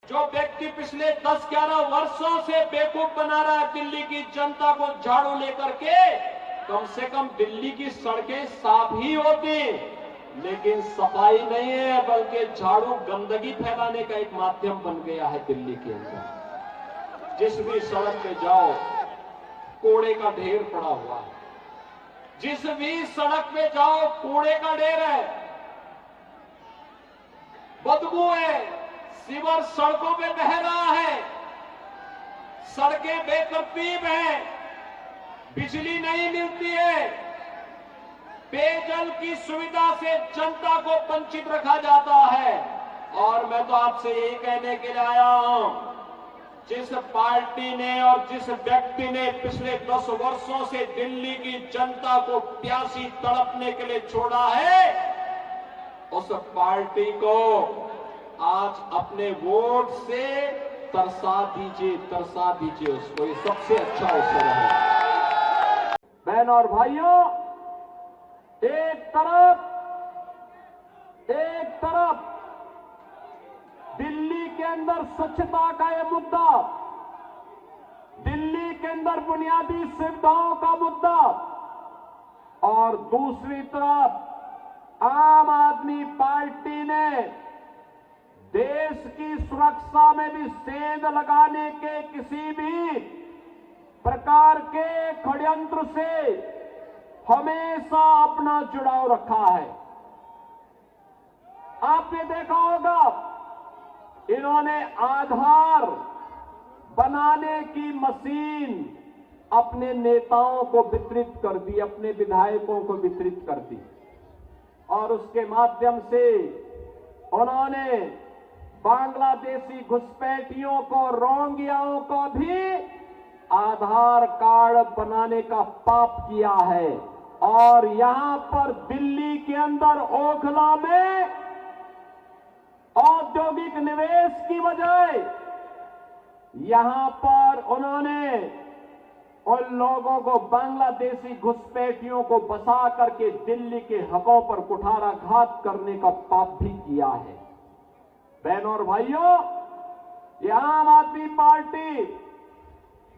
जो व्यक्ति पिछले 10-11 वर्षों से बेवकूफ बना रहा है दिल्ली की जनता को झाड़ू लेकर के, कम से कम दिल्ली की सड़कें साफ ही होती, लेकिन सफाई नहीं है, बल्कि झाड़ू गंदगी फैलाने का एक माध्यम बन गया है दिल्ली के अंदर। जिस भी सड़क पे जाओ कूड़े का ढेर पड़ा हुआ है, जिस भी सड़क पे जाओ कूड़े का ढेर है, बदबू है, सीवर सड़कों पे बह रहा है, सड़कें बेतरतीब हैं, बिजली नहीं मिलती है, पेयजल की सुविधा से जनता को वंचित रखा जाता है। और मैं तो आपसे यही कहने के लिए आया हूं, जिस पार्टी ने और जिस व्यक्ति ने पिछले 10 वर्षों से दिल्ली की जनता को प्यासी तड़पने के लिए छोड़ा है, उस पार्टी को आज अपने वोट से तरसा दीजिए उसको। ये सबसे अच्छा अवसर है। बहन और भाइयों, एक तरफ दिल्ली के अंदर स्वच्छता का ये मुद्दा, दिल्ली के अंदर बुनियादी सुविधाओं का मुद्दा, और दूसरी तरफ आम आदमी पार्टी ने देश की सुरक्षा में भी सेंध लगाने के किसी भी प्रकार के षड्यंत्र से हमेशा अपना जुड़ाव रखा है। आपने देखा होगा, इन्होंने आधार बनाने की मशीन अपने नेताओं को वितरित कर दी, अपने विधायकों को वितरित कर दी, और उसके माध्यम से उन्होंने बांग्लादेशी घुसपैठियों को, रोहिंग्याओं को भी आधार कार्ड बनाने का पाप किया है। और यहां पर दिल्ली के अंदर ओखला में औद्योगिक निवेश की बजाय यहां पर उन्होंने उन लोगों को, बांग्लादेशी घुसपैठियों को बसा करके दिल्ली के हकों पर कुठाराघात करने का पाप भी किया है। बहनों और भाइयों, ये आम आदमी पार्टी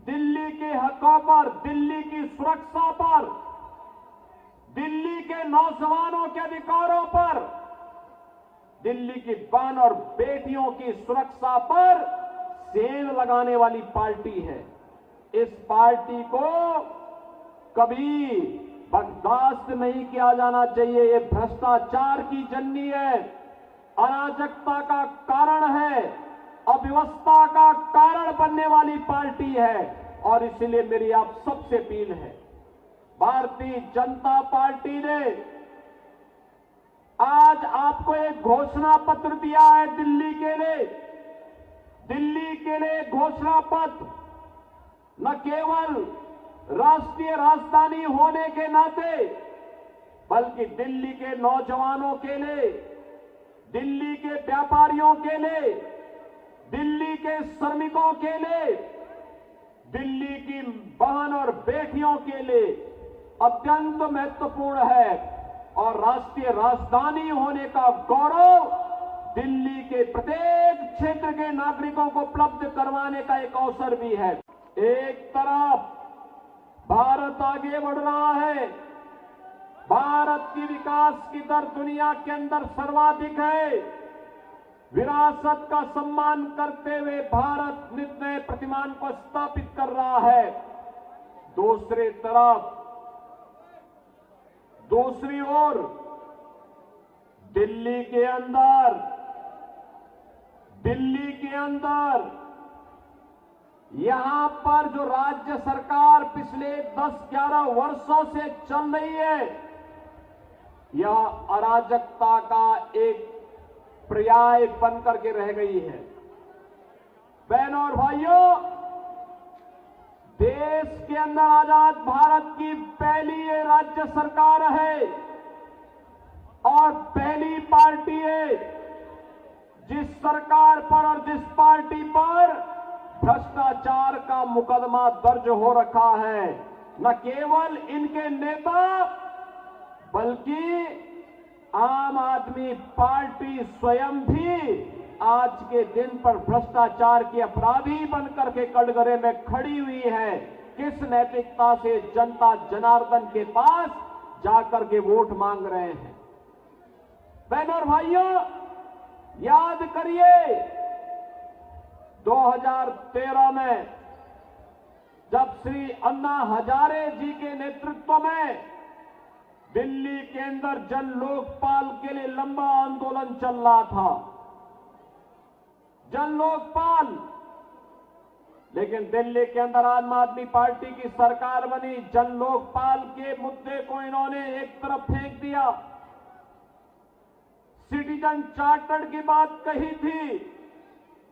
दिल्ली के हकों पर, दिल्ली की सुरक्षा पर, दिल्ली के नौजवानों के अधिकारों पर, दिल्ली की बहन और बेटियों की सुरक्षा पर सेंध लगाने वाली पार्टी है। इस पार्टी को कभी बर्दाश्त नहीं किया जाना चाहिए। ये भ्रष्टाचार की जननी है, अराजकता का कारण है, अव्यवस्था का कारण बनने वाली पार्टी है। और इसलिए मेरी आप सबसे अपील है, भारतीय जनता पार्टी ने आज आपको एक घोषणा पत्र दिया है दिल्ली के लिए। दिल्ली के लिए घोषणा पत्र न केवल राष्ट्रीय राजधानी होने के नाते, बल्कि दिल्ली के नौजवानों के लिए, दिल्ली के व्यापारियों के लिए, दिल्ली के श्रमिकों के लिए, दिल्ली की बहन और बेटियों के लिए अत्यंत महत्वपूर्ण है। और राष्ट्रीय राजधानी होने का गौरव दिल्ली के प्रत्येक क्षेत्र के नागरिकों को उपलब्ध करवाने का एक अवसर भी है। एक तरफ भारत आगे बढ़ रहा है, भारत की विकास की दर दुनिया के अंदर सर्वाधिक है, विरासत का सम्मान करते हुए भारत नित नए प्रतिमान को स्थापित कर रहा है। दूसरी तरफ, दूसरी ओर दिल्ली के अंदर यहां पर जो राज्य सरकार पिछले 10-11 वर्षों से चल रही है, यह अराजकता का एक पर्याय बनकर के रह गई है। बहनों और भाइयों, देश के अंदर आजाद भारत की पहली ये राज्य सरकार है और पहली पार्टी है जिस सरकार पर और जिस पार्टी पर भ्रष्टाचार का मुकदमा दर्ज हो रखा है। न केवल इनके नेता, बल्कि आम आदमी पार्टी स्वयं भी आज के दिन पर भ्रष्टाचार की अपराधी बनकर के कटघरे में खड़ी हुई है, किस नैतिकता से जनता जनार्दन के पास जाकर के वोट मांग रहे हैं। बहनों और भाइयों, याद करिए 2013 में जब श्री अन्ना हजारे जी के नेतृत्व में दिल्ली के अंदर जन लोकपाल के लिए लंबा आंदोलन चल रहा था, जन लोकपाल, लेकिन दिल्ली के अंदर आम आदमी पार्टी की सरकार बनी। जन लोकपाल के मुद्दे को इन्होंने एक तरफ फेंक दिया। सिटीजन चार्टर की बात कही थी,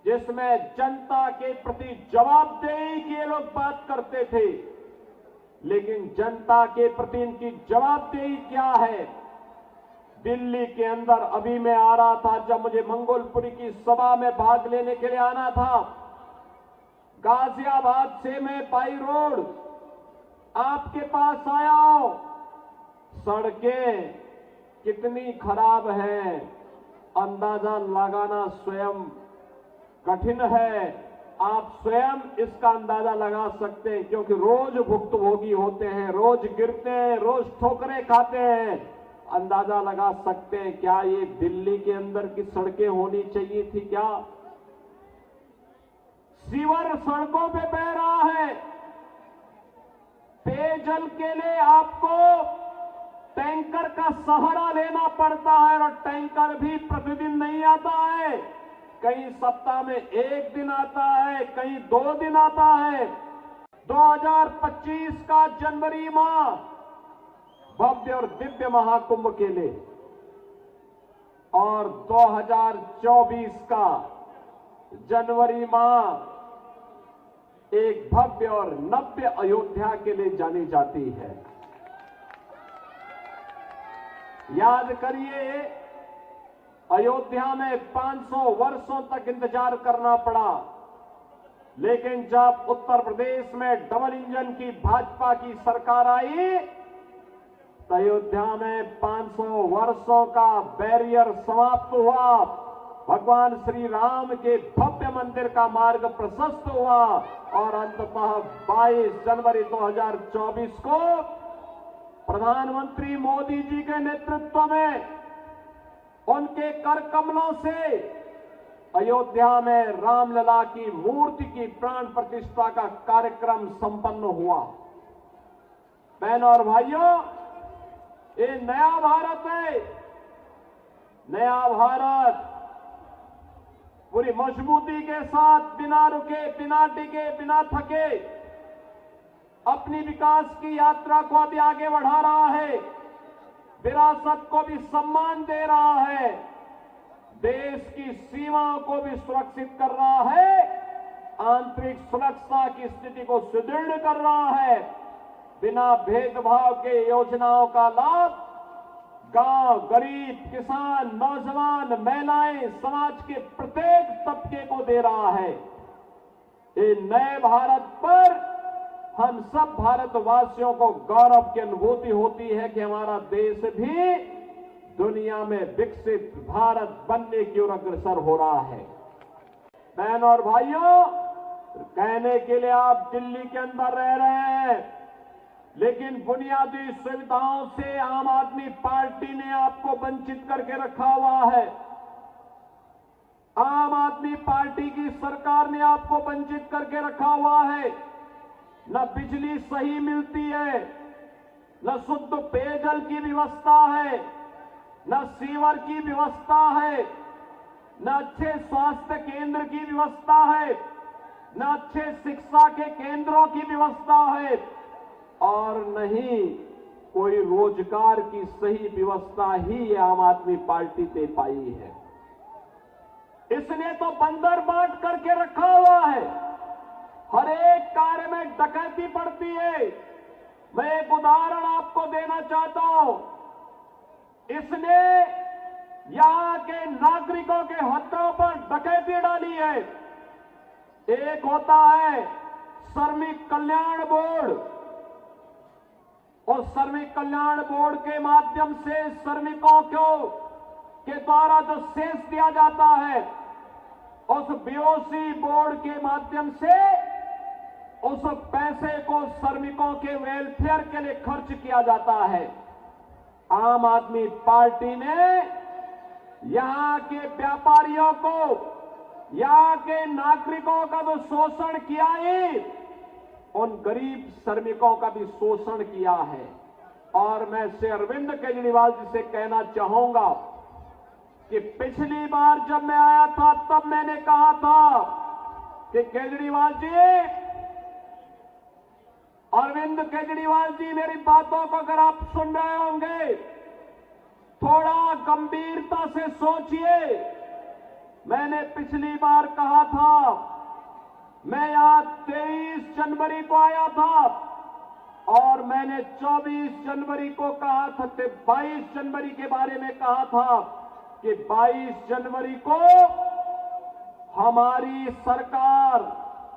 जिसमें जनता के प्रति जवाबदेही की ये लोग बात करते थे, लेकिन जनता के प्रति इनकी जवाबदेही क्या है। दिल्ली के अंदर अभी मैं आ रहा था, जब मुझे मंगोलपुरी की सभा में भाग लेने के लिए आना था, गाजियाबाद से मैं बाई रोड आपके पास आया हूं। सड़कें कितनी खराब है, अंदाजा लगाना स्वयं कठिन है। आप स्वयं इसका अंदाजा लगा सकते हैं, क्योंकि रोज भुक्तभोगी होते हैं, रोज गिरते हैं, रोज ठोकरें खाते हैं। अंदाजा लगा सकते हैं क्या ये दिल्ली के अंदर की सड़कें होनी चाहिए थी क्या? सीवर सड़कों पे बह रहा है। पेयजल के लिए आपको टैंकर का सहारा लेना पड़ता है, और टैंकर भी प्रतिदिन नहीं आता है। कहीं सप्ताह में एक दिन आता है, कहीं 2 दिन आता है। 2025 का जनवरी माह भव्य और दिव्य महाकुंभ के लिए, और 2024 का जनवरी माह एक भव्य और नव्य अयोध्या के लिए जानी जाती है। याद करिए, अयोध्या में 500 वर्षों तक इंतजार करना पड़ा, लेकिन जब उत्तर प्रदेश में डबल इंजन की भाजपा की सरकार आई, तो अयोध्या में 500 वर्षों का बैरियर समाप्त हुआ। भगवान श्री राम के भव्य मंदिर का मार्ग प्रशस्त हुआ, और अंततः 22 जनवरी 2024 को प्रधानमंत्री मोदी जी के नेतृत्व में उनके कर कमलों से अयोध्या में रामलला की मूर्ति की प्राण प्रतिष्ठा का कार्यक्रम संपन्न हुआ। बहनों और भाइयों, ये नया भारत है। नया भारत पूरी मजबूती के साथ, बिना रुके, बिना टिके, बिना थके अपनी विकास की यात्रा को अभी आगे बढ़ा रहा है। विरासत को भी सम्मान दे रहा है, देश की सीमाओं को भी सुरक्षित कर रहा है, आंतरिक सुरक्षा की स्थिति को सुदृढ़ कर रहा है। बिना भेदभाव के योजनाओं का लाभ गांव, गरीब, किसान, नौजवान, महिलाएं, समाज के प्रत्येक तबके को दे रहा है। ये नए भारत पर हम सब भारतवासियों को गौरव की अनुभूति होती है कि हमारा देश भी दुनिया में विकसित भारत बनने की ओर अग्रसर हो रहा है। बहनों और भाइयों, कहने के लिए आप दिल्ली के अंदर रह रहे हैं, लेकिन बुनियादी सुविधाओं से आम आदमी पार्टी ने आपको वंचित करके रखा हुआ है। आम आदमी पार्टी की सरकार ने आपको वंचित करके रखा हुआ है। न बिजली सही मिलती है, न शुद्ध पेयजल की व्यवस्था है, न सीवर की व्यवस्था है, न अच्छे स्वास्थ्य केंद्र की व्यवस्था है, न अच्छे शिक्षा के केंद्रों की व्यवस्था है, और नहीं कोई रोजगार की सही व्यवस्था ही आम आदमी पार्टी दे पाई है। इसने तो बंदर बांट करके रखा हुआ है। हर एक कार्य में डकैती पड़ती है। मैं एक उदाहरण आपको देना चाहता हूं। इसने यहां के नागरिकों के हकों पर डकैती डाली है। एक होता है श्रमिक कल्याण बोर्ड, और श्रमिक कल्याण बोर्ड के माध्यम से श्रमिकों को के द्वारा जो सेस दिया जाता है, उस बीओसी बोर्ड के माध्यम से उस पैसे को श्रमिकों के वेलफेयर के लिए खर्च किया जाता है। आम आदमी पार्टी ने यहां के व्यापारियों को, यहां के नागरिकों का तो शोषण किया ही, उन गरीब श्रमिकों का भी शोषण किया है। और मैं श्री अरविंद केजरीवाल जी से कहना चाहूंगा कि पिछली बार जब मैं आया था तब मैंने कहा था कि केजरीवाल जी, अरविंद केजरीवाल जी, मेरी बातों को अगर आप सुन रहे होंगे थोड़ा गंभीरता से सोचिए। मैंने पिछली बार कहा था, मैं यहां 23 जनवरी को आया था और मैंने 24 जनवरी को कहा था, 22 जनवरी के बारे में कहा था कि 22 जनवरी को हमारी सरकार,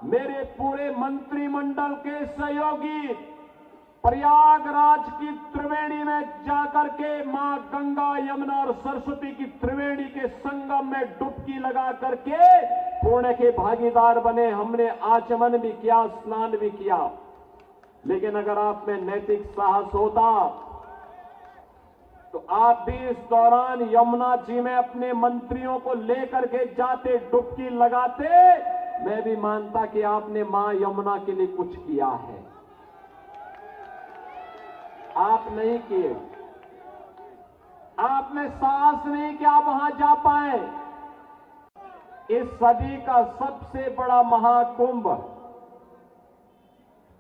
मेरे पूरे मंत्रिमंडल के सहयोगी प्रयागराज की त्रिवेणी में जाकर के मां गंगा, यमुना और सरस्वती की त्रिवेणी के संगम में डुबकी लगा करके पुण्य के भागीदार बने। हमने आचमन भी किया, स्नान भी किया। लेकिन अगर आप में नैतिक साहस होता तो आप भी इस दौरान यमुना जी में अपने मंत्रियों को लेकर के जाते, डुबकी लगाते। मैं भी मानता कि आपने मां यमुना के लिए कुछ किया है। आप नहीं किए, आपने साहस नहीं कि आप वहां जा पाए। इस सदी का सबसे बड़ा महाकुंभ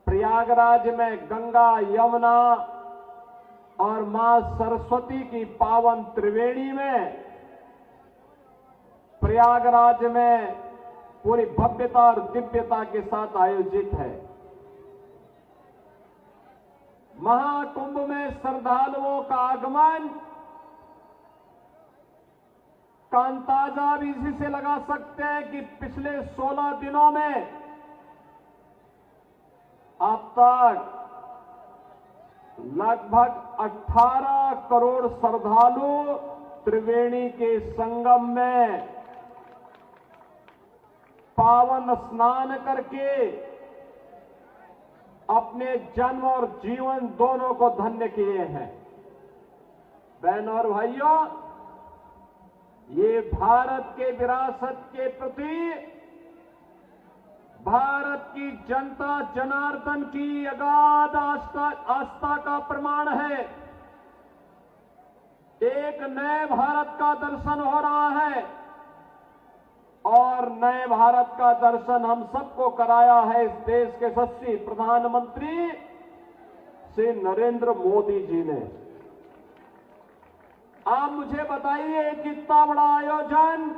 प्रयागराज में गंगा, यमुना और मां सरस्वती की पावन त्रिवेणी में, प्रयागराज में पूरी भव्यता और दिव्यता के साथ आयोजित है। महाकुंभ में श्रद्धालुओं का आगमन का अंदाजा भी इसी से लगा सकते हैं कि पिछले 16 दिनों में अब तक लगभग 18 करोड़ श्रद्धालु त्रिवेणी के संगम में पावन स्नान करके अपने जन्म और जीवन दोनों को धन्य किए हैं। बहनों और भाइयों, ये भारत के विरासत के प्रति भारत की जनता जनार्दन की अगाध आस्था का प्रमाण है। एक नए भारत का दर्शन हो रहा है और नए भारत का दर्शन हम सबको कराया है इस देश के यशस्वी प्रधानमंत्री श्री नरेंद्र मोदी जी ने। आप मुझे बताइए, कितना बड़ा आयोजन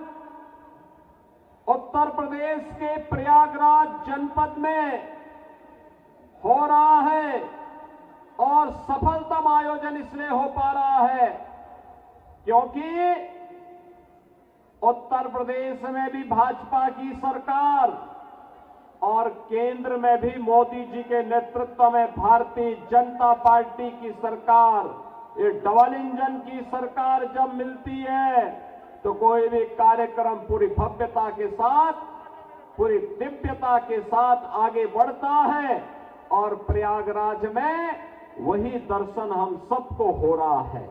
उत्तर प्रदेश के प्रयागराज जनपद में हो रहा है और सफलतम आयोजन इसलिए हो पा रहा है क्योंकि उत्तर प्रदेश में भी भाजपा की सरकार और केंद्र में भी मोदी जी के नेतृत्व में भारतीय जनता पार्टी की सरकार, ये डबल इंजन की सरकार जब मिलती है तो कोई भी कार्यक्रम पूरी भव्यता के साथ, पूरी दिव्यता के साथ आगे बढ़ता है और प्रयागराज में वही दर्शन हम सबको हो रहा है।